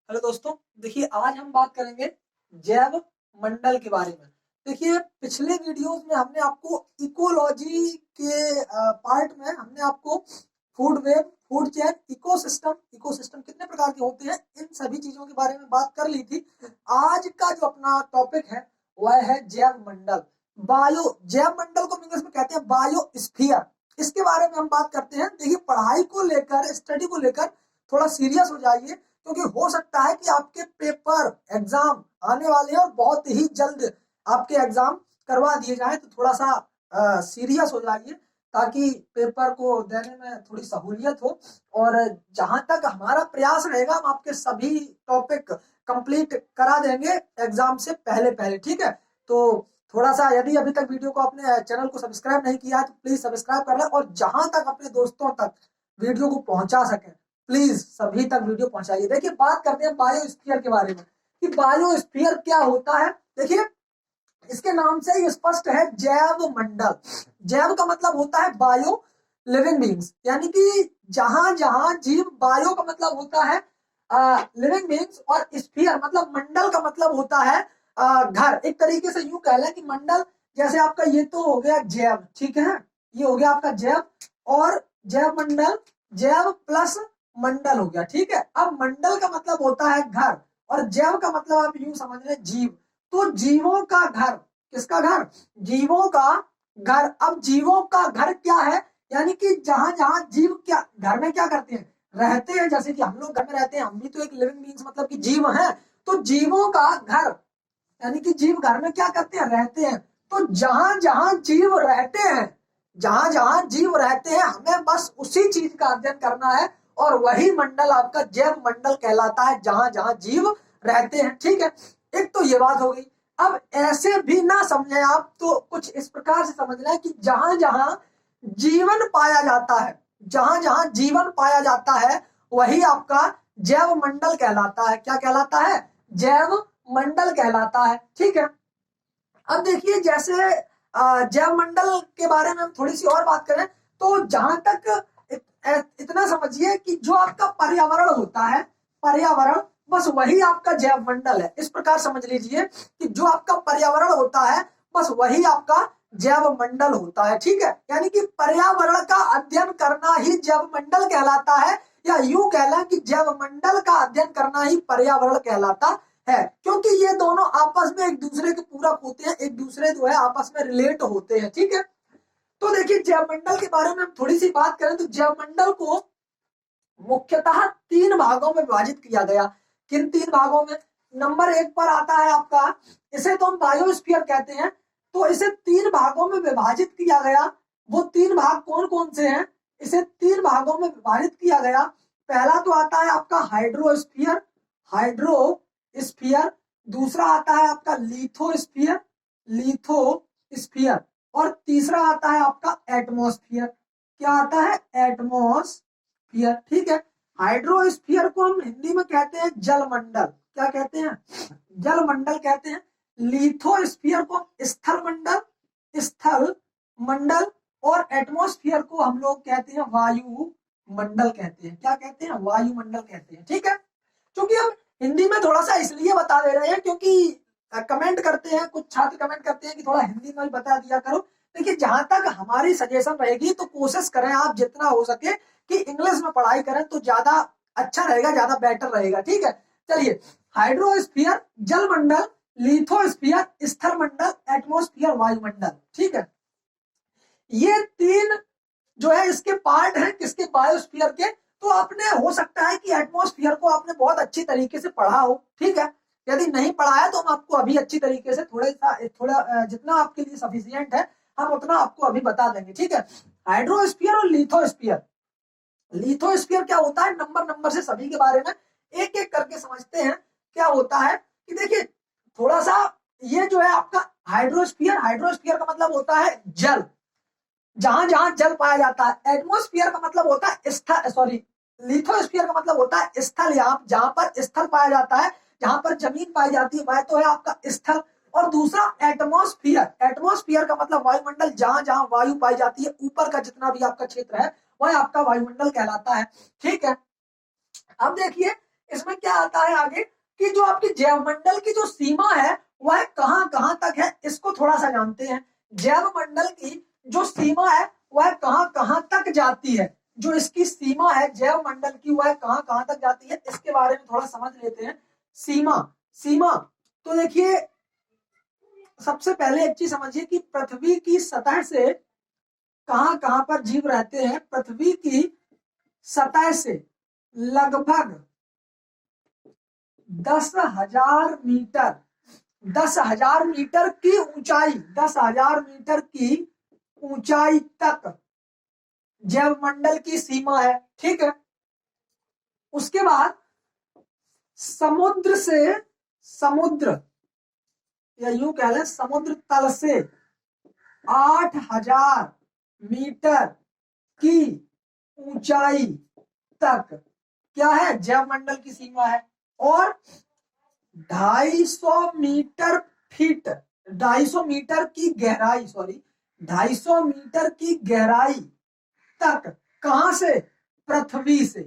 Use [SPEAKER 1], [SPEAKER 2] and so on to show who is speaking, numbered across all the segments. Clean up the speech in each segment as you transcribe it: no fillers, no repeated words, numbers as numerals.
[SPEAKER 1] Hello दोस्तों, देखिए आज हम बात करेंगे जैव मंडल के बारे में। देखिए पिछले वीडियोस में हमने आपको इकोलॉजी के पार्ट में हमने आपको food web, food chain, ecosystem कितने प्रकार के होते हैं, इन सभी चीजों के बारे में बात कर ली थी। आज का जो अपना टॉपिक है वह है जैव मंडल। जैव मंडल को इंग्लिश में कहते हैं बायोस्फीयर। इसके बारे में हम बात करते हैं। देखिए पढ़ाई को लेकर, स्टडी को लेकर थोड़ा सीरियस हो जाइए, क्योंकि हो सकता है कि आपके पेपर एग्जाम आने वाले हैं और बहुत ही जल्द आपके एग्जाम करवा दिए जाए। तो थोड़ा सा सीरियस हो जाइए ताकि पेपर को देने में थोड़ी सहूलियत हो। और जहां तक हमारा प्रयास रहेगा हम आपके सभी टॉपिक कंप्लीट करा देंगे एग्जाम से पहले पहले, ठीक है। तो थोड़ा सा, यदि अभी तक वीडियो को अपने चैनल को सब्सक्राइब नहीं किया है तो प्लीज सब्सक्राइब कर लें, और जहां तक अपने दोस्तों तक वीडियो को पहुंचा सके प्लीज सभी तक वीडियो पहुंचाइए। देखिए बात करते हैं बायोस्फीयर के बारे में कि बायोस्फीयर क्या होता है। देखिए इसके नाम से ही स्पष्ट है, जैव मंडल। जैव का मतलब होता है बायो, लिविंग बींग्स, यानी कि जहां जहां जीव, बायो का मतलब होता है लिविंग बींग्स, और स्फीयर मतलब मंडल का मतलब होता है घर। एक तरीके से यूं कह लें कि मंडल, जैसे आपका ये तो हो गया जैव, ठीक है, ये हो गया आपका जैव, और जैव मंडल, जैव प्लस मंडल हो गया, ठीक है। अब मंडल का मतलब होता है घर, और जैव का मतलब आप यूं समझ लें जीव। तो जीवों का घर, किसका घर? जीवों का घर। अब जीवों का घर क्या है? यानी कि जहां जहां जीव क्या घर में क्या करते हैं, रहते हैं। जैसे कि हम लोग घर में रहते हैं, हम भी तो एक लिविंग बीइंग्स मतलब कि जीव हैं। तो जीवों का घर, यानी कि जीव घर में क्या करते हैं, रहते हैं। तो जहां जहां जीव रहते हैं, जहां जहां जीव रहते हैं, हमें बस उसी चीज का अध्ययन करना है, और वही मंडल आपका जैव मंडल कहलाता है, जहां जहां जीव रहते हैं, ठीक है। एक तो ये बात हो गई। अब ऐसे भी ना समझें आप, तो कुछ इस प्रकार से समझ लें कि जहां जहां जीवन पाया जाता है, जहां जहां जीवन पाया जाता है, वही आपका जैव मंडल कहलाता है। क्या कहलाता है? जैव मंडल कहलाता है, ठीक है। अब देखिए जैसे जैव मंडल के बारे में हम थोड़ी सी और बात करें, तो जहां तक इतना समझिए कि जो आपका पर्यावरण होता है, पर्यावरण बस वही आपका जैव मंडल है। इस प्रकार समझ लीजिए कि जो आपका पर्यावरण होता है बस वही आपका जैव मंडल होता है, ठीक है। यानी कि पर्यावरण का अध्ययन करना ही जैव मंडल कहलाता है, या यूं कह लें कि जैव मंडल का अध्ययन करना ही पर्यावरण कहलाता है, क्योंकि ये दोनों आपस में एक दूसरे के पूरक होते हैं, एक दूसरे जो है आपस में रिलेट होते हैं, ठीक है। तो देखिए जैवमंडल के बारे में हम थोड़ी सी बात करें, तो जैवमंडल को मुख्यतः तीन भागों में विभाजित किया गया। किन तीन भागों में? नंबर एक पर आता है आपका, इसे तो हम बायोस्फीयर कहते हैं। तो इसे तीन भागों में विभाजित किया गया। वो तीन भाग कौन कौन से हैं? इसे तीन भागों में विभाजित किया गया। पहला तो आता है आपका हाइड्रोस्फीयर, हाइड्रोस्फीयर। दूसरा आता है आपका लिथोस्फीयर, लिथोस्फीयर। और तीसरा आता है आपका एटमॉस्फेयर। क्या आता है? एटमॉस्फेयर, ठीक है। हाइड्रोस्फीयर को हम हिंदी में कहते हैं जलमंडल। क्या कहते हैं? जलमंडल कहते हैं। लिथोस्फीयर को स्थल मंडल, स्थल मंडल। और एटमॉस्फेयर को हम लोग कहते हैं वायु मंडल कहते हैं। क्या कहते हैं? वायुमंडल कहते हैं, ठीक है। क्योंकि हम हिंदी में थोड़ा सा इसलिए बता दे रहे हैं क्योंकि कमेंट करते हैं, कुछ छात्र कमेंट करते हैं कि थोड़ा हिंदी में बता दिया करो। देखिए जहां तक हमारी सजेशन रहेगी तो कोशिश करें आप जितना हो सके कि इंग्लिश में पढ़ाई करें, तो ज्यादा अच्छा रहेगा, ज्यादा बेटर रहेगा, ठीक है। चलिए, हाइड्रोस्फीयर जलमंडल, लिथोस्फीयर स्थल मंडल, एटमॉस्फेयर वायुमंडल, ठीक है। ये तीन जो है इसके पार्ट हैं, किसके? बायोस्फीयर के। तो आपने, हो सकता है कि एटमॉस्फेयर को आपने बहुत अच्छी तरीके से पढ़ा हो, ठीक है। यदि नहीं पढ़ा है तो हम आपको अभी अच्छी तरीके से थोड़ा जितना आपके लिए सफिशियंट है हम उतना आपको अभी बता देंगे, ठीक है। हाइड्रोस्फीयर और लिथोस्फीयर। लिथोस्फीयर क्या होता है? नंबर नंबर से सभी के बारे में एक एक करके समझते हैं। क्या होता है कि देखिए थोड़ा सा, ये जो है आपका हाइड्रोस्फीयर, हाइड्रोस्फीयर का मतलब होता है जल, जहां जहां जल पाया जाता है। एटमॉस्फेयर का मतलब होता है स्थल, सॉरी, लिथोस्फीयर का मतलब होता है स्थल, यहाँ जहां पर स्थल पाया जाता है, जहां पर जमीन पाई जाती है, वह तो है आपका स्थल। और दूसरा एटमॉस्फेयर, एटमॉस्फेयर का मतलब वायुमंडल, जहां जहां वायु पाई जाती है, ऊपर का जितना भी आपका क्षेत्र है वह आपका वायुमंडल कहलाता है, ठीक है। अब देखिए इसमें क्या आता है आगे कि जो आपकी जैव मंडल की जो सीमा है वह कहां कहां तक है, इसको थोड़ा सा जानते हैं। जैव मंडल की जो सीमा है वह कहां कहां तक जाती है, जो इसकी सीमा है जैव मंडल की वह कहां कहां तक जाती है, इसके बारे में थोड़ा समझ लेते हैं। सीमा, सीमा तो देखिए सबसे पहले एक चीज समझिए कि पृथ्वी की सतह से कहां कहां पर जीव रहते हैं। पृथ्वी की सतह से लगभग 10,000 मीटर, 10,000 मीटर की ऊंचाई, 10,000 मीटर की ऊंचाई तक जैव मंडल की सीमा है, ठीक है। उसके बाद समुद्र से, समुद्र या यूं कह लें समुद्र तल से 8,000 मीटर की ऊंचाई तक क्या है, जैव मंडल की सीमा है। और 250 मीटर फीट, 250 मीटर की गहराई, सॉरी 250 मीटर की गहराई तक, कहां से, पृथ्वी से,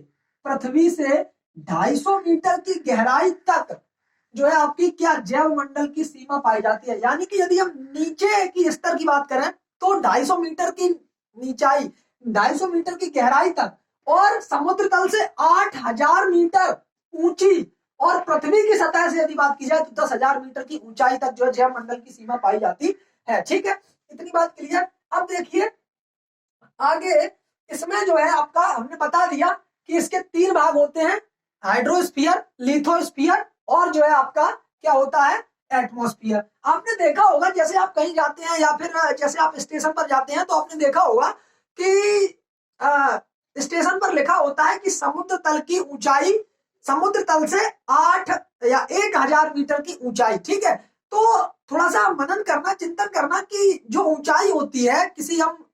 [SPEAKER 1] पृथ्वी से 250 मीटर की गहराई तक जो है आपकी क्या जैव मंडल की सीमा पाई जाती है। यानी कि यदि हम नीचे की स्तर की बात करें तो 250 मीटर की नीचाई, 250 मीटर की गहराई तक, और समुद्र तल से 8,000 मीटर ऊंची, और पृथ्वी की सतह से यदि बात की जाए तो 10,000 मीटर की ऊंचाई तक जो है जैव मंडल की सीमा पाई जाती है, ठीक है। इतनी बात क्लियर। अब देखिए आगे इसमें जो है आपका हमने बता दिया कि इसके 3 भाग होते हैं, हाइड्रोस्फीयर, लिथोस्फीयर और जो है आपका क्या होता है, एटमॉस्फेयर। आपने देखा होगा जैसे आप कहीं जाते हैं या फिर जैसे आप स्टेशन पर जाते हैं तो आपने देखा होगा कि स्टेशन पर लिखा होता है कि समुद्र तल की ऊंचाई, समुद्र तल से 8 या 1,000 मीटर की ऊंचाई, ठीक है। तो थोड़ा सा मनन करना, चिंतन करना कि जो ऊंचाई होती है, किसी हम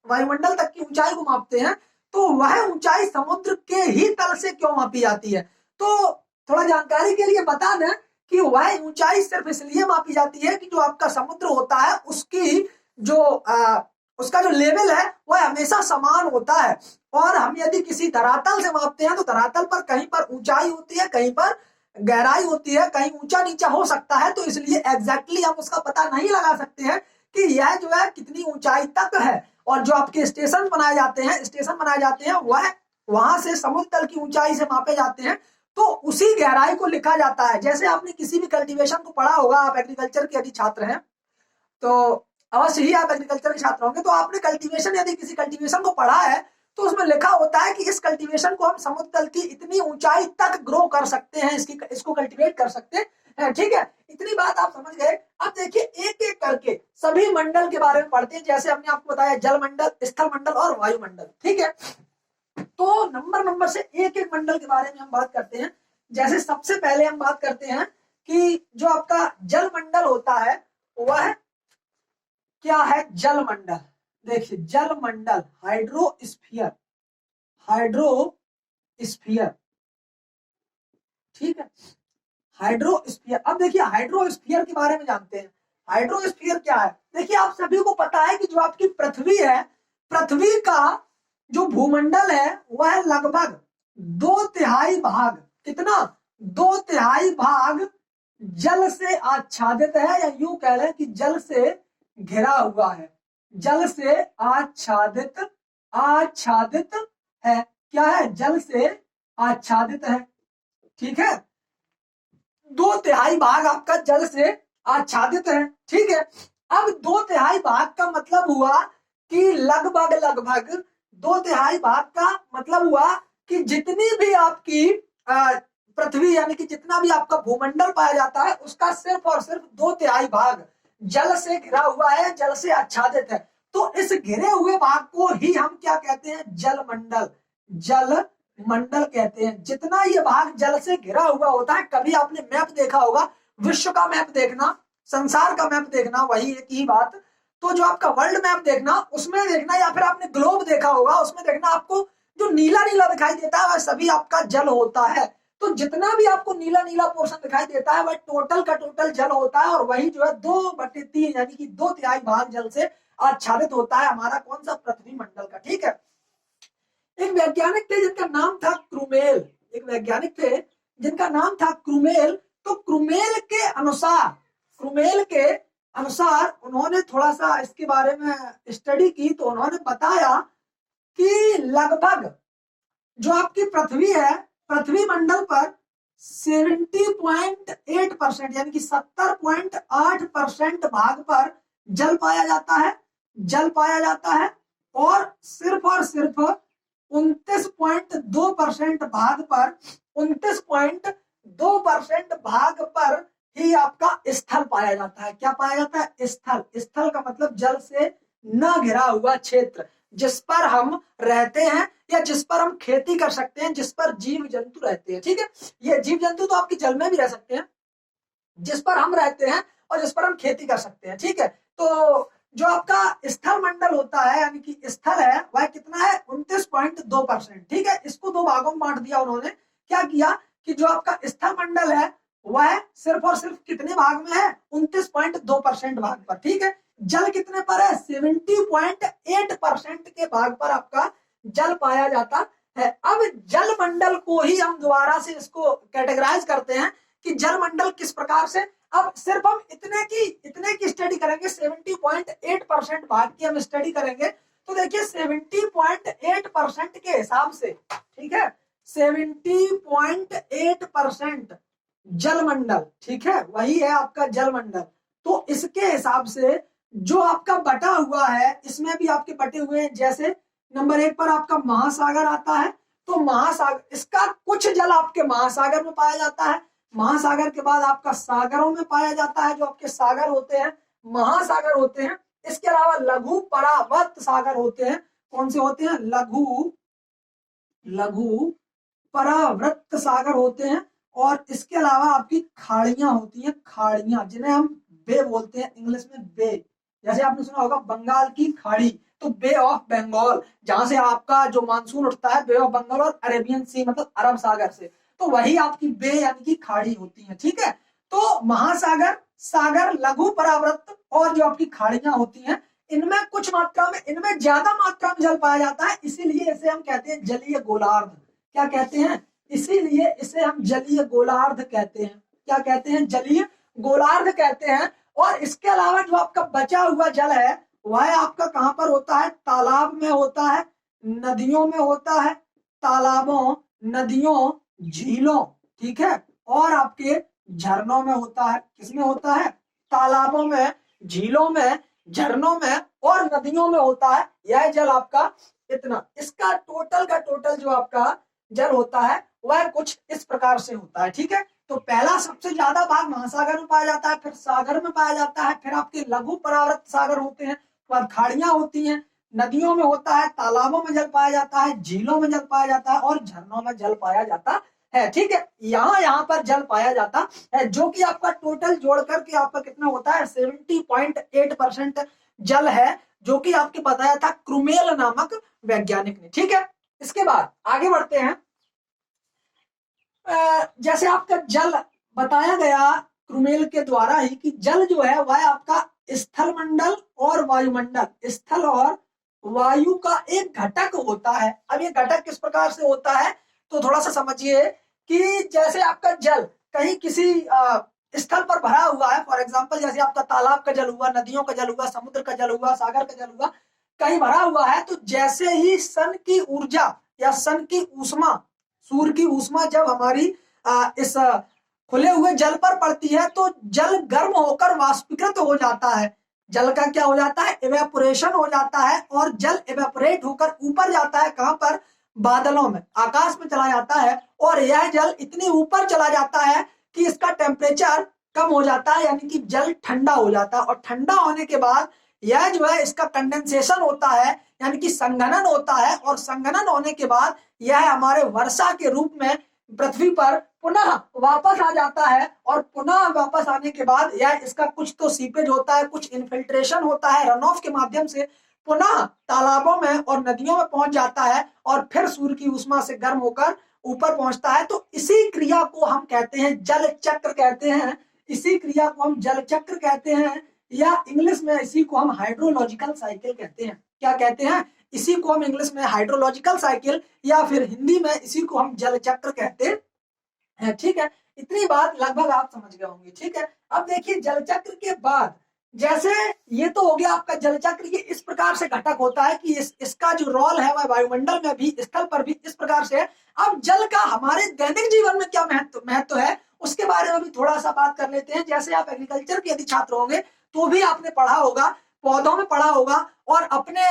[SPEAKER 1] वायुमंडल तक की ऊंचाई को मापते हैं तो वह ऊंचाई समुद्र के ही तल से क्यों मापी जाती है। तो थोड़ा जानकारी के लिए बता दें कि वह ऊंचाई सिर्फ इसलिए मापी जाती है कि जो आपका समुद्र होता है उसकी जो उसका जो लेवल है वह हमेशा समान होता है। और हम यदि किसी धरातल से मापते हैं तो धरातल पर कहीं पर ऊंचाई होती है, कहीं पर गहराई होती है, कहीं ऊंचा नीचा हो सकता है, तो इसलिए एग्जैक्टली हम उसका पता नहीं लगा सकते हैं कि यह जो है कितनी ऊंचाई तक है। और जो आपके स्टेशन बनाए जाते हैं, स्टेशन बनाए जाते हैं वह वहां से समुद्र तल की ऊंचाई से मापे जाते हैं, तो उसी गहराई को लिखा जाता है। जैसे आपने किसी भी कल्टीवेशन को पढ़ा होगा, आप एग्रीकल्चर के यदि छात्र हैं तो अवश्य ही आप एग्रीकल्चर के छात्र होंगे, तो आपने कल्टीवेशन, यदि किसी कल्टीवेशन को पढ़ा है तो उसमें लिखा होता है कि इस कल्टीवेशन को हम समुद्र तल की इतनी ऊंचाई तक ग्रो कर सकते हैं, इसको कल्टीवेट कर सकते हैं, ठीक है। इतनी बात आप समझ गए। अब देखिए एक एक करके सभी मंडल के बारे में पढ़ते हैं। जैसे हमने आपको बताया जल मंडल, स्थल मंडल और वायुमंडल, ठीक है। तो नंबर से एक एक मंडल के बारे में हम बात करते हैं। जैसे सबसे पहले हम बात करते हैं कि जो आपका जल मंडल होता है वह क्या है, जल मंडल। देखिए जल मंडल, हाइड्रोस्फीयर, हाइड्रोस्फीयर, ठीक है, हाइड्रोस्फीयर। अब देखिए हाइड्रोस्फीयर के बारे में जानते हैं। हाइड्रोस्फीयर क्या है, देखिए आप सभी को पता है कि जो आपकी पृथ्वी है, पृथ्वी का जो भूमंडल है वह लगभग 2/3 भाग, कितना, 2/3 भाग जल से आच्छादित है, या यूं कह लें कि जल से घिरा हुआ है, जल से आच्छादित, आच्छादित है, क्या है, जल से आच्छादित है, ठीक है। 2/3 भाग आपका जल से आच्छादित है, ठीक है। अब 2/3 भाग का मतलब हुआ कि लगभग लगभग 2/3 भाग का मतलब हुआ कि जितनी भी आपकी पृथ्वी यानी कि जितना भी आपका भूमंडल पाया जाता है उसका सिर्फ और सिर्फ 2/3 भाग जल से घिरा हुआ है, जल से आच्छादित है। तो इस घिरे हुए भाग को ही हम क्या कहते हैं, जल मंडल, जल मंडल कहते हैं। जितना ये भाग जल से घिरा हुआ होता है, कभी आपने मैप देखा होगा, विश्व का मैप देखना, संसार का मैप देखना, वही एक ही बात। तो जो आपका वर्ल्ड मैप देखना, उसमें देखना, या फिर आपने ग्लोब देखा होगा उसमें देखना, आपको जो नीला नीला दिखाई देता है वह सभी आपका जल होता है। तो जितना भी आपको नीला नीला पोर्शन दिखाई देता है वह टोटल का टोटल जल होता है, और वही जो है 2/3 यानी कि 2/3 भाग जल से आच्छादित होता है हमारा कौन सा, पृथ्वी मंडल का, ठीक है। एक वैज्ञानिक थे जिनका नाम था क्रूमेल, एक वैज्ञानिक थे जिनका नाम था क्रूमेल। तो क्रूमेल के अनुसार उन्होंने थोड़ा सा इसके बारे में स्टडी की, तो उन्होंने बताया कि लगभग जो आपकी पृथ्वी है, पृथ्वी मंडल पर 70.8% यानी कि 70.8% भाग पर जल पाया जाता है, जल पाया जाता है। और सिर्फ 29.2% भाग पर 29.2% भाग पर ही आपका स्थल पाया जाता है। क्या पाया जाता है? स्थल। स्थल का मतलब जल से न घिरा हुआ क्षेत्र, जिस पर हम रहते हैं या जिस पर हम खेती कर सकते हैं, जिस पर जीव जंतु रहते हैं। ठीक है, ये जीव जंतु तो आपके जल में भी रह सकते हैं, जिस पर हम रहते हैं और जिस पर हम खेती कर सकते हैं। ठीक है, तो जो आपका स्थल मंडल होता है यानी कि स्थल है, वह कितना है? 29.2%। ठीक है, इसको दो भागों में बांट दिया उन्होंने। क्या किया कि जो आपका स्थल मंडल है वह सिर्फ और सिर्फ कितने भाग में है? 29.2% भाग पर। ठीक है, जल कितने पर है? 70.8% के भाग पर आपका जल पाया जाता है। अब जल मंडल को ही हम दोबारा से इसको कैटेगराइज करते हैं कि जल मंडल किस प्रकार से। अब सिर्फ हम इतने की स्टडी करेंगे, 70.8% भाग की हम स्टडी करेंगे। तो देखिए 70.8% के हिसाब से, ठीक है, 70.8% जलमंडल, ठीक है, वही है आपका जलमंडल। तो इसके हिसाब से जो आपका बटा हुआ है, इसमें भी आपके बटे हुए हैं। जैसे नंबर 1 पर आपका महासागर आता है, तो महासागर, इसका कुछ जल आपके महासागर में पाया जाता है। महासागर के बाद आपका सागरों में पाया जाता है, जो आपके सागर होते हैं, महासागर होते हैं। इसके अलावा लघु परावर्त सागर होते हैं। कौन से होते हैं? लघु परावृत्त सागर होते हैं। और इसके अलावा आपकी खाड़ियां होती हैं, खाड़ियां, जिन्हें हम बे बोलते हैं इंग्लिश में, बे। जैसे आपने सुना होगा बंगाल की खाड़ी, तो बे ऑफ बंगाल, जहां से आपका जो मानसून उठता है, बे ऑफ बंगाल और अरेबियन सी मतलब अरब सागर से, तो वही आपकी बे यानी कि खाड़ी होती है। ठीक है, तो महासागर, सागर, लघु परावृत्त और जो आपकी खाड़ियां होती हैं, इनमें कुछ मात्रा में, इनमें ज्यादा मात्रा में जल पाया जाता है, इसीलिए इसे हम कहते हैं जलीय गोलार्ध। क्या कहते हैं? इसीलिए इसे हम जलीय गोलार्ध कहते हैं। क्या कहते हैं? जलीय गोलार्ध कहते हैं। और इसके अलावा जो आपका बचा हुआ जल है वह आपका कहां पर होता है? तालाब में होता है, नदियों में होता है, तालाबों, नदियों, झीलों, ठीक है, और आपके झरनों में होता है। किसमें होता है? तालाबों में, झीलों में, झरनों में और नदियों में होता है। यह जल आपका इतना, इसका टोटल का टोटल जो आपका जल होता है वह कुछ इस प्रकार से होता है। ठीक है, तो पहला सबसे ज्यादा भाग महासागर में पाया जाता है, फिर सागर में पाया जाता है, फिर आपके लघु परावर्त सागर होते हैं, फिर खाड़ियां होती हैं, नदियों में होता है, तालाबों में जल पाया जाता है, झीलों में जल पाया जाता है और झरनों में जल पाया जाता है। ठीक है, यहाँ पर जल पाया जाता है, जो कि आपका टोटल जोड़ करके आपका कितना होता है? 70.8% जल है, जो कि आपके बताया था क्रूमेल नामक वैज्ञानिक ने। ठीक है, इसके बाद आगे बढ़ते हैं। जैसे आपका जल बताया गया क्रूमेल के द्वारा ही कि जल जो है वह आपका स्थल मंडल और वायुमंडल, स्थल और वायु का एक घटक होता है। अब ये घटक किस प्रकार से होता है तो थोड़ा सा समझिए कि जैसे आपका जल कहीं किसी स्थल पर भरा हुआ है, फॉर एग्जांपल जैसे आपका तालाब का जल हुआ, नदियों का जल हुआ, समुद्र का जल हुआ, सागर का जल हुआ, कहीं भरा हुआ है, तो जैसे ही सन की ऊर्जा या सन की ऊष्मा, सूर्य की ऊष्मा जब हमारी इस खुले हुए जल पर पड़ती है तो जल गर्म होकर वाष्पीकृत हो जाता है। जल का क्या हो जाता है? इवेपोरेशन हो जाता है और जल इवेपोरेट होकर ऊपर जाता है। कहां पर? बादलों में, आकाश में चला जाता है। और यह जल इतनी ऊपर चला जाता है कि इसका टेम्परेचर कम हो जाता है, यानी कि जल ठंडा हो जाता है। और ठंडा होने के बाद यह जो है इसका कंडेंसेशन होता है, यानी कि संघनन होता है। और संघनन होने के बाद यह हमारे वर्षा के रूप में पृथ्वी पर पुनः वापस आ जाता है। और पुनः वापस आने के बाद यह इसका कुछ तो सीपेज होता है, कुछ इन्फिल्ट्रेशन होता है, रन ऑफ के माध्यम से पुनः तालाबों में और नदियों में पहुंच जाता है और फिर सूर्य की ऊष्मा से गर्म होकर ऊपर पहुंचता है। तो इसी क्रिया को हम कहते हैं जल चक्र कहते हैं। इसी क्रिया को हम जल चक्र कहते हैं, या इंग्लिश में इसी को हम हाइड्रोलॉजिकल साइकिल कहते हैं। क्या कहते हैं? इसी को हम इंग्लिश में हाइड्रोलॉजिकल साइकिल या फिर हिंदी में इसी को हम जल चक्र कहते है। ठीक है, इतनी बात लगभग आप समझ गए होंगे। ठीक है, अब देखिए जल चक्र के बाद, जैसे ये तो हो गया आपका जल चक्र, ये इस प्रकार से घटक होता है कि इसका जो रोल है वह वायुमंडल में भी, स्थल पर भी इस प्रकार से है। अब जल का हमारे दैनिक जीवन में क्या महत्व है, उसके बारे में भी थोड़ा सा बात कर लेते हैं। जैसे आप एग्रीकल्चर के यदि छात्र होंगे तो भी आपने पढ़ा होगा, पौधों में पढ़ा होगा, और अपने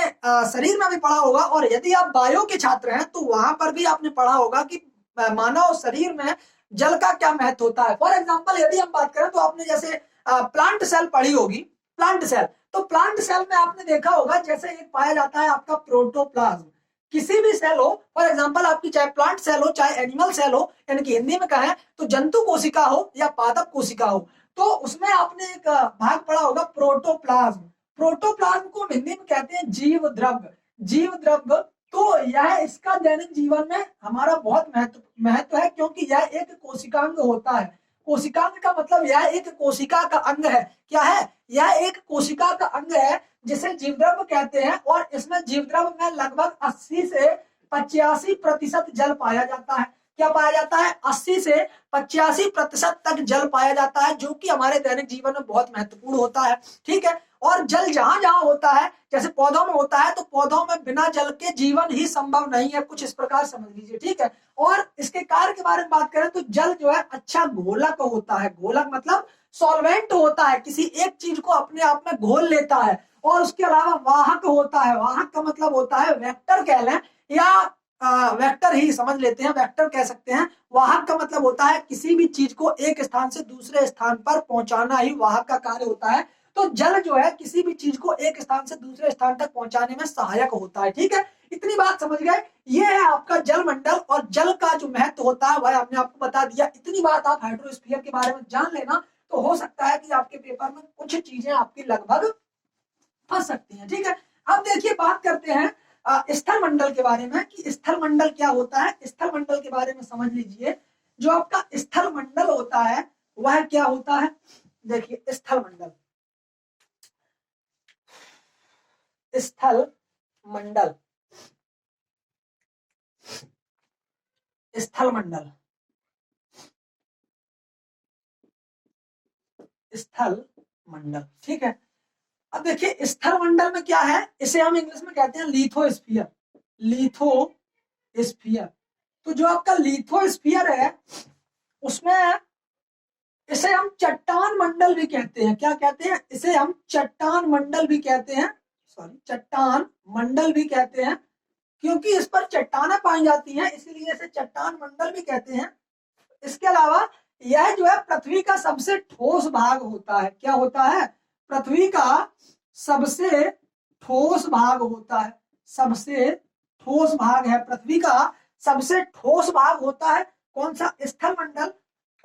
[SPEAKER 1] शरीर में भी पढ़ा होगा, और यदि आप बायो के छात्र हैं तो वहां पर भी आपने पढ़ा होगा कि मानव शरीर में जल का क्या महत्व होता है। फॉर एग्जाम्पल यदि हम बात करें तो आपने जैसे प्लांट सेल पढ़ी होगी, प्लांट सेल, तो प्लांट सेल में आपने देखा होगा जैसे एक पाया जाता है आपका प्रोटोप्लाज्म। किसी भी सेल हो, फॉर एग्जाम्पल आपकी चाहे प्लांट सेल हो चाहे एनिमल सेल हो, यानी कि हिंदी में कहें तो जंतु कोशिका हो या पादप कोशिका हो, तो उसमें आपने एक भाग पढ़ा होगा प्रोटोप्लाज्म। प्रोटोप्लाज्म को हिंदी में कहते हैं जीव द्रव्य, जीव द्रव्य। तो यह इसका दैनिक जीवन में हमारा बहुत महत्व है, क्योंकि यह एक कोशिकांग होता है। कोशिकांग का मतलब यह एक कोशिका का अंग है। क्या है? यह एक कोशिका का अंग है जिसे जीवद्रव्य कहते हैं, और इसमें जीवद्रव्य में लगभग 80 से 85% जल पाया जाता है। क्या पाया जाता है? 80 से 85% तक जल पाया जाता है, जो कि हमारे दैनिक जीवन में बहुत महत्वपूर्ण होता है। ठीक है, और जल जहां जहां होता है, जैसे पौधों में होता है, तो पौधों में बिना जल के जीवन ही संभव नहीं है, कुछ इस प्रकार समझ लीजिए। ठीक है, और इसके कार्य के बारे में बात करें तो जल जो है अच्छा घोलक होता है। घोलक मतलब सॉल्वेंट होता है, किसी एक चीज को अपने आप में घोल लेता है। और उसके अलावा वाहक होता है। वाहक का मतलब होता है, वेक्टर कह लें या वेक्टर ही समझ लेते हैं, वेक्टर कह सकते हैं। वाहक का मतलब होता है किसी भी चीज को एक स्थान से दूसरे स्थान पर पहुंचाना ही वाहक का कार्य होता है। तो जल जो है किसी भी चीज को एक स्थान से दूसरे स्थान तक पहुंचाने में सहायक होता है। ठीक है, इतनी बात समझ गए। ये है आपका जल मंडल, और जल का जो महत्व होता है वह हमने आपको बता दिया। इतनी बात आप हाइड्रोस्फीयर के बारे में जान लेना, तो हो सकता है कि आपके पेपर में कुछ चीजें आपकी लगभग फंस सकती हैं। ठीक है, अब देखिए बात करते हैं स्थल मंडल के बारे में, कि स्थल मंडल क्या होता है। स्थल मंडल के बारे में समझ लीजिए। जो आपका स्थल मंडल होता है वह क्या होता है। देखिए स्थल मंडल, स्थल मंडल, स्थल मंडल, स्थल मंडल। ठीक है, अब देखिए स्थल मंडल में क्या है, इसे हम इंग्लिश में कहते हैं लिथोस्फीयर। लिथोस्फीयर, तो जो आपका लिथोस्फीयर है उसमें इसे हम चट्टान मंडल भी कहते हैं। क्या कहते हैं? इसे हम चट्टान मंडल भी कहते हैं, सॉरी चट्टान मंडल भी कहते हैं, क्योंकि इस पर चट्टानें पाई जाती हैं, इसलिए इसे चट्टान मंडल भी कहते हैं। इसके अलावा यह जो है पृथ्वी का सबसे ठोस भाग होता है। क्या होता है? पृथ्वी का सबसे ठोस भाग होता है। सबसे ठोस भाग है पृथ्वी का, सबसे ठोस भाग होता है कौन सा? स्थल मंडल।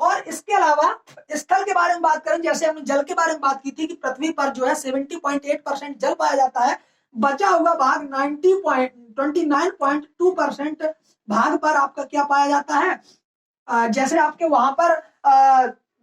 [SPEAKER 1] और इसके अलावा स्थल के बारे में बात करें, जैसे हमने जल के बारे में बात की थी कि पृथ्वी पर जो है 70.8% जल पाया जाता है, बचा हुआ भाग 29.2% भाग पर आपका क्या पाया जाता है, जैसे आपके वहां पर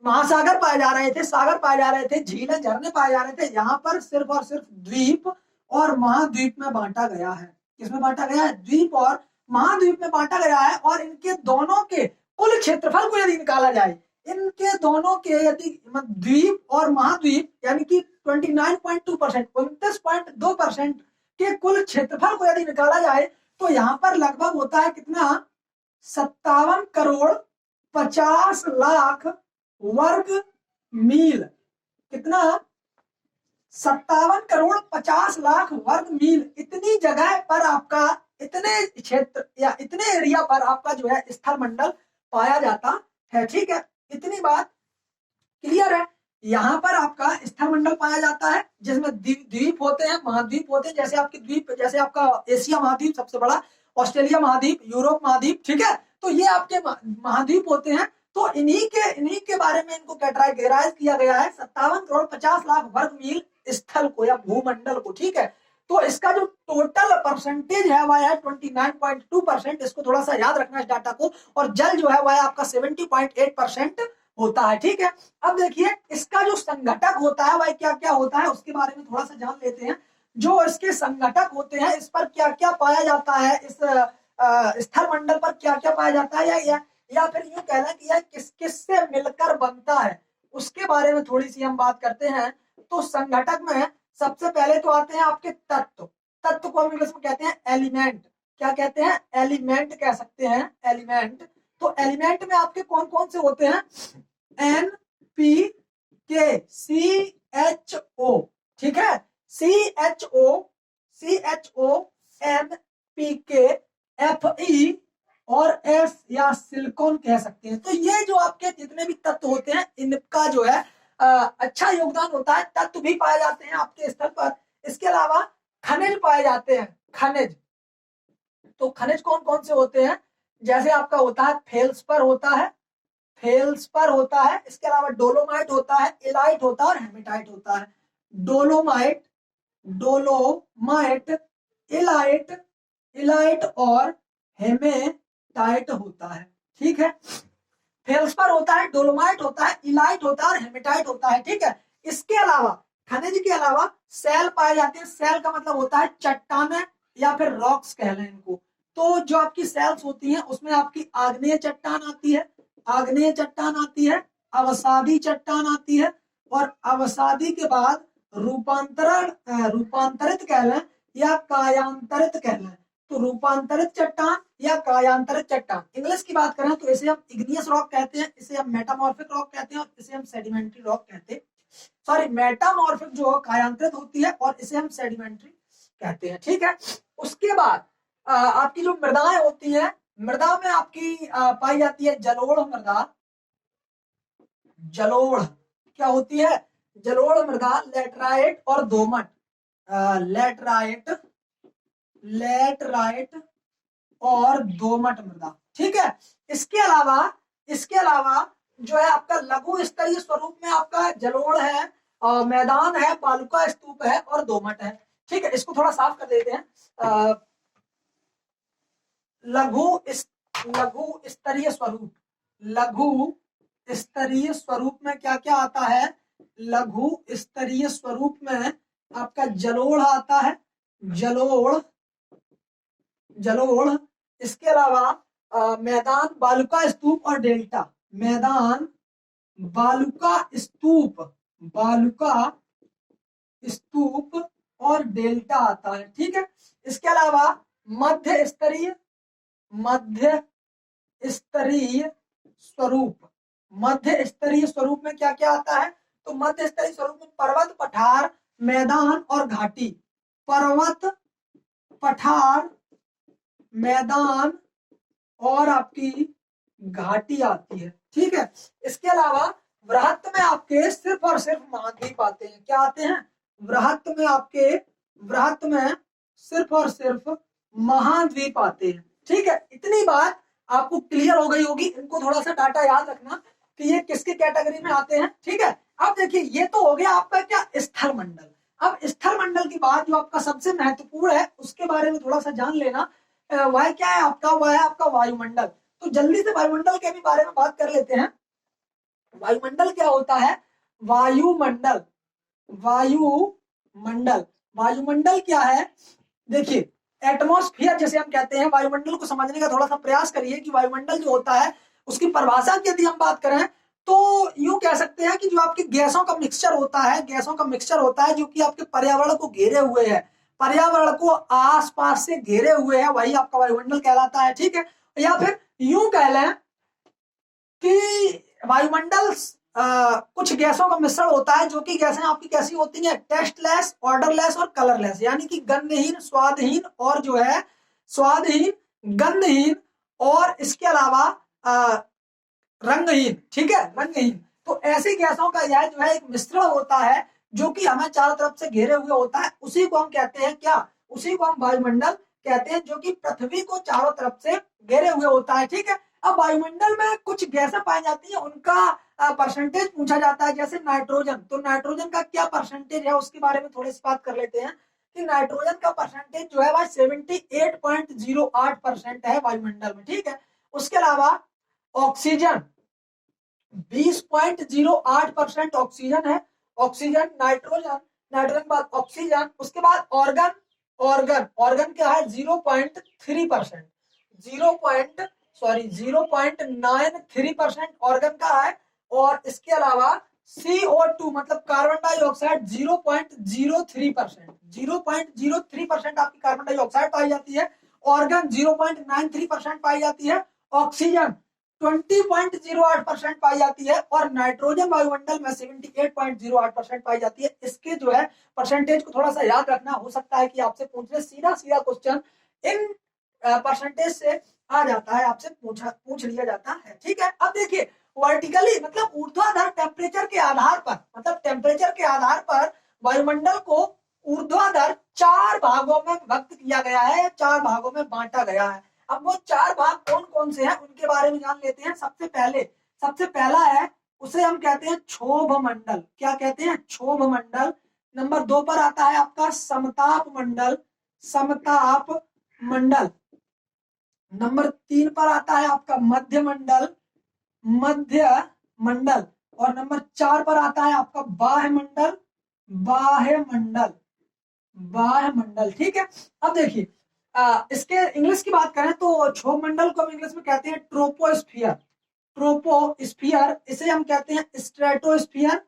[SPEAKER 1] महासागर पाए जा रहे थे, सागर पाए जा रहे थे, झीलें झरने पाए जा रहे थे, यहाँ पर सिर्फ और सिर्फ द्वीप और महाद्वीप में बांटा गया है। किसमें बांटा गया है? द्वीप और महाद्वीप में बांटा गया है। और इनके दोनों के कुल क्षेत्रफल को यदि निकाला जाए, इनके दोनों के यदि द्वीप और महाद्वीप यानी कि 29.2%, 29.2% के कुल क्षेत्रफल को यदि निकाला जाए, तो यहाँ पर लगभग होता है कितना? 57 करोड़ 50 लाख वर्ग मील। कितना? 57 करोड़ 50 लाख वर्ग मील। इतनी जगह पर आपका, इतने क्षेत्र या इतने एरिया पर आपका जो है स्थल मंडल पाया जाता है। ठीक है, इतनी बात क्लियर है। यहाँ पर आपका स्थल मंडल पाया जाता है जिसमें द्वीप होते हैं, महाद्वीप होते हैं। जैसे आपके द्वीप, जैसे आपका एशिया महाद्वीप सबसे बड़ा, ऑस्ट्रेलिया महाद्वीप, यूरोप महाद्वीप। ठीक है, तो ये आपके महाद्वीप होते हैं। तो इन्हीं के बारे में इनको कैटेगराइज किया गया है 57 करोड़ 50 लाख वर्ग मील स्थल को या भूमंडल को। ठीक है, तो इसका जो टोटल परसेंटेज है वह है 29.2%। इसको थोड़ा सा याद रखना इस डाटा को। और जल जो है वह आपका 70.8% होता है। ठीक है, अब देखिए इसका जो संघटक होता है वह क्या क्या होता है उसके बारे में थोड़ा सा जान लेते हैं। जो इसके संघटक होते हैं, इस पर क्या क्या पाया जाता है, इस स्थल मंडल पर क्या क्या पाया जाता है, या या फिर यूं कहना कि यह किस किस से मिलकर बनता है, उसके बारे में थोड़ी सी हम बात करते हैं। तो संघटक में सबसे पहले तो आते हैं आपके तत्व। तत्व को हम इंग्लिश में कहते हैं एलिमेंट। क्या कहते हैं? एलिमेंट कह सकते हैं, एलिमेंट। तो एलिमेंट में आपके कौन कौन से होते हैं? एन पी के, सी एच ओ, ठीक है, C H O, N P K, F E और एस या सिलिकॉन कह सकते हैं। तो ये जो आपके जितने भी तत्व होते हैं इनका जो है अच्छा योगदान होता है। तत्व भी पाए जाते हैं आपके स्तर पर। इसके अलावा खनिज पाए जाते हैं, खनिज। तो खनिज कौन कौन से होते हैं? जैसे आपका होता है फेल्सपर होता है, फेल्सपर होता है। इसके अलावा डोलोमाइट होता है, इलाइट होता है और हेमेटाइट होता है। डोलोमाइट, डोलोमाइट, इलाइट, इलाइट और हेमेटाइट होता है, ठीक है। फेल्सपर होता है, डोलोमाइट होता है, इलाइट होता है और हेमेटाइट होता है, ठीक है। इसके अलावा खनिज के अलावा सेल पाए जाते हैं। सेल का मतलब होता है चट्टाने या फिर रॉक्स कह लें इनको। तो जो आपकी सेल्स होती हैं उसमें आपकी आग्नेय चट्टान आती है, आग्नेय चट्टान आती है, अवसादी चट्टान आती है और अवसादी के बाद रूपांतरित कह लें या कायांतरित कह लें। तो रूपांतरित चट्टान या कायांतरित चट्टान, इंग्लिश की बात करें तो इसे हम इग्नियस रॉक कहते हैं, इसे हम मेटामॉर्फिक रॉक कहते हैं और इसे हम सेडिमेंट्री रॉक कहते हैं। सॉरी, मेटामॉर्फिक जो कायांतरित होती है और इसे हम सेडिमेंट्री कहते हैं, ठीक है। उसके बाद आपकी जो मृदाएं होती हैं, मृदा में आपकी पाई जाती है जलोढ़ मृदा। जलोढ़ क्या होती है? जलोढ़ मृदा, लेटराइट और दोमट। लेटराइट, लेटराइट और दोमट मृदा, ठीक है। इसके अलावा जो है आपका लघु स्तरीय स्वरूप में आपका जलोढ़ है, मैदान है, बालुका स्तूप है और दोमट है, ठीक है। इसको थोड़ा साफ कर देते हैं। लघु स्तरीय स्वरूप, लघु स्तरीय स्वरूप में क्या क्या आता है? लघु स्तरीय स्वरूप में आपका जलोढ़ आता है, जलोढ़, जलोढ़। इसके अलावा मैदान, बालुका स्तूप और डेल्टा। मैदान, बालुका स्तूप, बालुका स्तूप और डेल्टा आता है, ठीक है। इसके अलावा मध्य स्तरीय, मध्य स्तरीय स्वरूप, मध्य स्तरीय स्वरूप में क्या क्या आता है? तो मध्य स्तरीय स्वरूप में पर्वत, पठार, मैदान और घाटी। पर्वत, पठार, मैदान और आपकी घाटी आती है, ठीक है। इसके अलावा वृहत में आपके सिर्फ और सिर्फ महाद्वीप आते हैं। क्या आते हैं? वृहत में आपके, वृहत में सिर्फ और सिर्फ महाद्वीप आते हैं, ठीक है। इतनी बात आपको क्लियर हो गई होगी। इनको थोड़ा सा डाटा याद रखना कि ये किसके कैटेगरी में आते हैं, ठीक है। अब देखिए, ये तो हो गया आपका क्या, स्थल मंडल। अब स्थल मंडल की बात जो आपका सबसे महत्वपूर्ण है उसके बारे में थोड़ा सा जान लेना। वह क्या है आपका? वह है आपका वायुमंडल। तो जल्दी से वायुमंडल के भी बारे में बात कर लेते हैं। वायुमंडल क्या होता है? वायुमंडल, वायुमंडल, वायुमंडल क्या है? देखिए, एटमॉस्फेयर जैसे हम कहते हैं, वायुमंडल को समझने का थोड़ा सा प्रयास करिए कि वायुमंडल जो होता है उसकी परिभाषा की यदि हम बात करें तो यूं कह सकते हैं कि जो आपकी गैसों का मिक्सचर होता है, गैसों का मिक्सचर होता है जो कि आपके पर्यावरण को घेरे हुए है, पर्यावरण को आसपास से घेरे हुए है, वही आपका वायुमंडल कहलाता है, ठीक है। या फिर यूं कह लें कि वायुमंडल कुछ गैसों का मिश्रण होता है, जो कि गैसें आपकी कैसी होती हैं? टेस्टलेस, ऑर्डरलेस और कलरलेस, यानी कि गंधहीन, स्वादहीन और जो है स्वादहीन, गंधहीन और इसके अलावा रंगहीन, ठीक है, रंगहीन। तो ऐसी गैसों का यह जो है एक मिश्रण होता है जो कि हमें चारों तरफ से घेरे हुए होता है, उसी को हम कहते हैं क्या? उसी को हम वायुमंडल कहते हैं, जो कि पृथ्वी को चारों तरफ से घेरे हुए होता है, ठीक है। अब वायुमंडल में कुछ गैसें पाई जाती है, उनका परसेंटेज पूछा जाता है, जैसे नाइट्रोजन। तो नाइट्रोजन का क्या परसेंटेज है उसके बारे में थोड़ी सी बात कर लेते हैं कि नाइट्रोजन का परसेंटेज जो है वह 78.08% है वायुमंडल में, ठीक है। उसके अलावा ऑक्सीजन 20.08% ऑक्सीजन है, ऑक्सीजन। नाइट्रोजन, नाइट्रोजन बाद ऑक्सीजन, उसके बाद ऑर्गन, ऑर्गन क्या है? 0.3%, 0.93% ऑर्गन का है। और इसके अलावा CO2 मतलब कार्बन डाइऑक्साइड 0.03%, 0.03% आपकी कार्बन डाइऑक्साइड पाई जाती है। ऑर्गन 0.93% पाई जाती है। ऑक्सीजन 20.08% पाई जाती है। और नाइट्रोजन वायुमंडल में 78.08% पाई जाती है। इसके जो है परसेंटेज को थोड़ा सा याद रखना, हो सकता है कि आपसे पूछने सीधा सीधा क्वेश्चन इन परसेंटेज से आ जाता है, आपसे पूछ लिया जाता है। ठीक है, अब देखिए वर्टिकली मतलब ऊर्ध्वाधर टेम्परेचर के आधार पर, मतलब टेम्परेचर के आधार पर वायुमंडल को ऊर्ध्वाधर 4 भागों में विभक्त किया गया है, 4 भागों में बांटा गया है। अब वो 4 भाग कौन कौन से हैं उनके बारे में जान लेते हैं। सबसे पहला है, उसे हम कहते हैं क्षोभ मंडल। क्या कहते हैं? क्षोभ मंडल। नंबर 2 पर आता है आपका समताप मंडल, समताप मंडल। नंबर 3 पर आता है आपका मध्य मंडल, मध्य मंडल। और नंबर 4 पर आता है आपका बाह्य मंडल, बाह्य मंडल, बाह्य मंडल। ठीक है, अब देखिए इसके इंग्लिश की बात करें तो क्षोभ मंडल को हम इंग्लिश में कहते हैं ट्रोपोस्फियर, ट्रोपोस्फियर। इसे हम कहते हैं स्ट्रेटोस्फियर,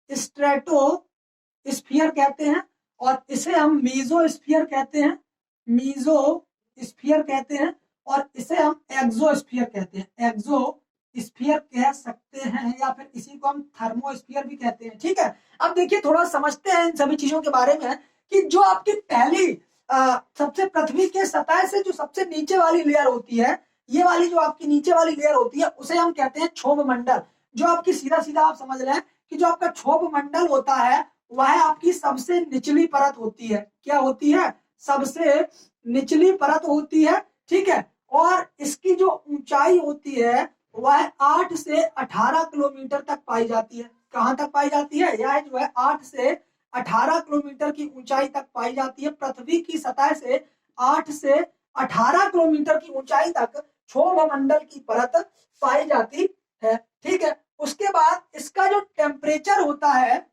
[SPEAKER 1] स्ट्रेटोस्फियर कहते हैं। और इसे हम मीजोस्फियर कहते हैं, मीजोस्फियर कहते हैं। और इसे हम एक्सोस्फियर कहते हैं, एक्सोस्फियर कह सकते हैं, या फिर इसी को हम थर्मोस्फियर भी कहते हैं। ठीक है, अब देखिए थोड़ा समझते हैं इन सभी चीजों के बारे में कि जो आपकी पहली सबसे पृथ्वी के सतह से जो सबसे नीचे वाली लेयर होती है, ये वाली जो आपकी नीचे वाली लेयर होती है उसे हम कहते हैं क्षोभ मंडल। जो आपकी सीधा सीधा आप समझ रहे हैं कि जो आपका क्षोभ मंडल होता है वह आपकी सबसे निचली परत होती है। क्या होती है? सबसे निचली परत होती है। ठीक है, और इसकी जो ऊंचाई होती है वह 8 से 18 किलोमीटर तक पाई जाती है। कहां तक पाई जाती है? यह जो है 8 से 18 किलोमीटर की ऊंचाई तक पाई जाती है। पृथ्वी की सतह से 8 से 18 किलोमीटर की ऊंचाई तक क्षोभ मंडल की परत पाई जाती है। ठीक है, उसके बाद इसका जो टेम्परेचर होता है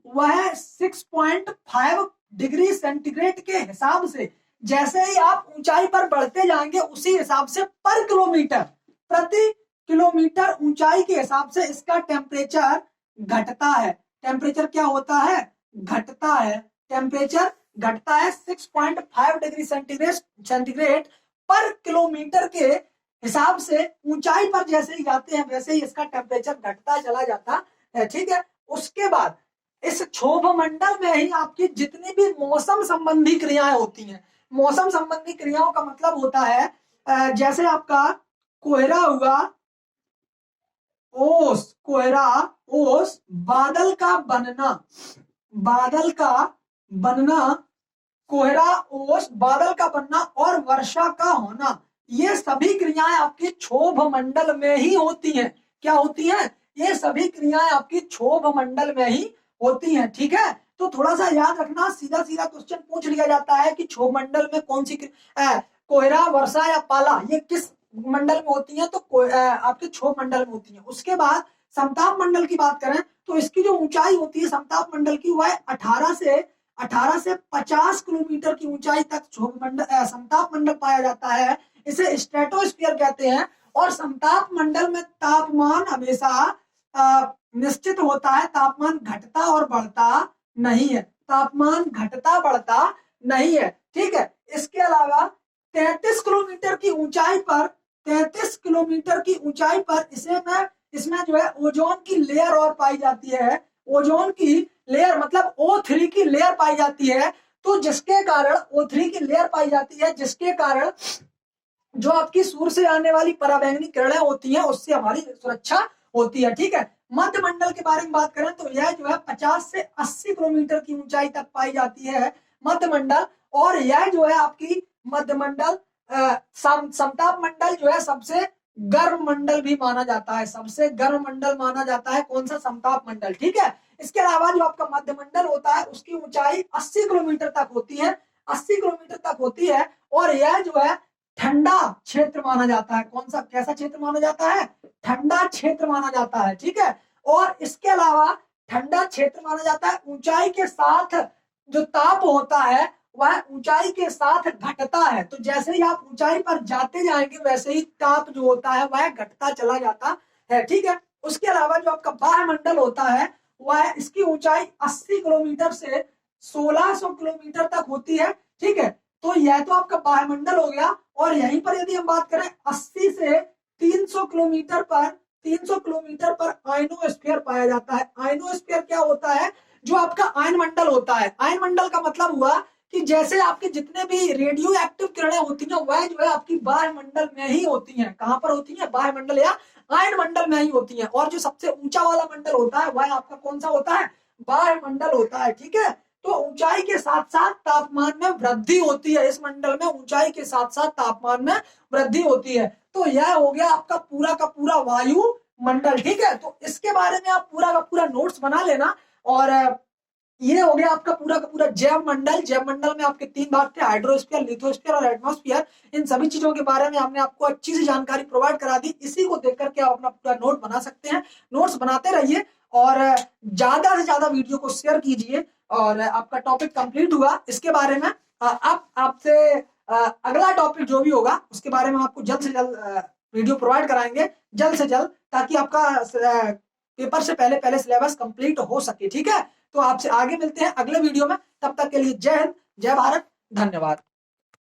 [SPEAKER 1] वह 6.5 डिग्री सेंटीग्रेड के हिसाब से, जैसे ही आप ऊंचाई पर बढ़ते जाएंगे उसी हिसाब से पर किलोमीटर, प्रति किलोमीटर ऊंचाई के हिसाब से इसका टेम्परेचर घटता है। टेम्परेचर क्या होता है? घटता है। टेम्परेचर घटता है 6.5 डिग्री सेंटीग्रेड पर किलोमीटर के हिसाब से। ऊंचाई पर जैसे ही जाते हैं वैसे ही इसका टेम्परेचर घटता चला जाता है। ठीक है, उसके बाद इस क्षोभ मंडल में ही आपकी जितनी भी मौसम संबंधी क्रियाएं होती हैं, मौसम संबंधी क्रियाओं का मतलब होता है जैसे आपका कोहरा हुआ, ओस, कोहरा, ओस, बादल का बनना, बादल का बनना, कोहरा, ओस, बादल का बनना और वर्षा का होना, ये सभी क्रियाएं आपकी क्षोभ मंडल में ही होती हैं। क्या होती हैं? ये सभी क्रियाएं आपकी क्षोभ मंडल में ही होती हैं। ठीक है, तो थोड़ा सा याद रखना, सीधा सीधा क्वेश्चन पूछ लिया जाता है कि क्षोभ मंडल में कौन सी कोहरा, वर्षा या पाला ये किस मंडल में होती है? तो आपके क्षोभ मंडल में होती है। उसके बाद समताप मंडल की बात करें तो इसकी जो ऊंचाई होती है समताप मंडल की वह 18 से 50 किलोमीटर की ऊंचाई तक क्षोभ मंडल समताप मंडल पाया जाता है। इसे स्ट्रेटोस्फीयर कहते हैं। और समताप मंडल में तापमान हमेशा निश्चित होता है, तापमान घटता और बढ़ता नहीं है, तापमान घटता बढ़ता नहीं है। ठीक है, इसके अलावा 33 किलोमीटर की ऊंचाई पर, 33 किलोमीटर की ऊंचाई पर इसमें जो है ओजोन की लेयर और पाई जाती है। ओजोन की लेयर मतलब O3 की लेयर पाई जाती है। तो जिसके कारण O3 की लेयर पाई जाती है, जिसके कारण जो आपकी सूर्य से आने वाली पराबैंगनी किरणें होती हैं उससे हमारी सुरक्षा होती है। ठीक है, मध्य मंडल के बारे में बात करें तो यह जो है 50 से 80 किलोमीटर की ऊंचाई तक पाई जाती है मध्य मंडल। और यह जो है आपकी मध्य मंडल समताप मंडल जो है सबसे गर्म मंडल भी माना जाता है, सबसे गर्म मंडल माना जाता है। कौन सा? समताप मंडल। ठीक है, इसके अलावा जो आपका मध्य मंडल होता है उसकी ऊंचाई 80 किलोमीटर तक होती है, 80 किलोमीटर तक होती है। और यह जो है ठंडा क्षेत्र माना जाता है। कौन सा, कैसा क्षेत्र माना जाता है? ठंडा क्षेत्र माना जाता है। ठीक है, और इसके अलावा ठंडा क्षेत्र माना जाता है। ऊंचाई के साथ जो ताप होता है वह ऊंचाई के साथ घटता है। तो जैसे ही आप ऊंचाई पर जाते जाएंगे वैसे ही ताप जो होता है वह घटता चला जाता है, ठीक है। उसके अलावा जो आपका वायुमंडल होता है वह इसकी ऊंचाई 80 किलोमीटर से 1600 किलोमीटर तक होती है, ठीक है। तो यह तो आपका वायुमंडल हो गया। और यहीं पर यदि हम बात करें 80 से 300 किलोमीटर पर, 300 किलोमीटर पर आयनोस्फीयर पाया जाता है। आयनोस्फीयर क्या होता है? जो आपका आयन मंडल होता है। आयन मंडल का मतलब हुआ कि जैसे आपके जितने भी रेडियो एक्टिव किरणें होती हैं वह जो है आपकी वायुमंडल में ही होती हैं। कहां पर होती हैं? वायुमंडल या आयन मंडल में ही होती हैं। और जो सबसे ऊंचा वाला मंडल होता है वह आपका कौन सा होता है? वायुमंडल होता है, ठीक है। तो ऊंचाई के साथ साथ तापमान में वृद्धि होती है। इस मंडल में ऊंचाई के साथ साथ तापमान में वृद्धि होती है। तो यह हो गया आपका पूरा का पूरा वायु मंडल, ठीक है। तो इसके बारे में आप पूरा का पूरा नोट्स बना लेना। और ये हो गया आपका पूरा का पूरा जैव मंडल। जैव मंडल में आपके 3 भाग थे, हाइड्रोस्फीयर, लिथोस्फीयर और एटमॉस्फेयर। इन सभी चीजों के बारे में हमने आपको अच्छी सी जानकारी प्रोवाइड करा दी। इसी को देख करके आप अपना पूरा नोट बना सकते हैं। नोट्स बनाते रहिए और ज्यादा से ज्यादा वीडियो को शेयर कीजिए। और आपका टॉपिक कंप्लीट हुआ। इसके बारे में अब आपसे अगला टॉपिक जो भी होगा उसके बारे में आपको जल्द से जल्द वीडियो प्रोवाइड कराएंगे, जल्द से जल्द, ताकि आपका पेपर से पहले पहले सिलेबस कंप्लीट हो सके, ठीक है। तो आपसे आगे मिलते हैं अगले वीडियो में। तब तक के लिए जय हिंद, जय भारत, धन्यवाद।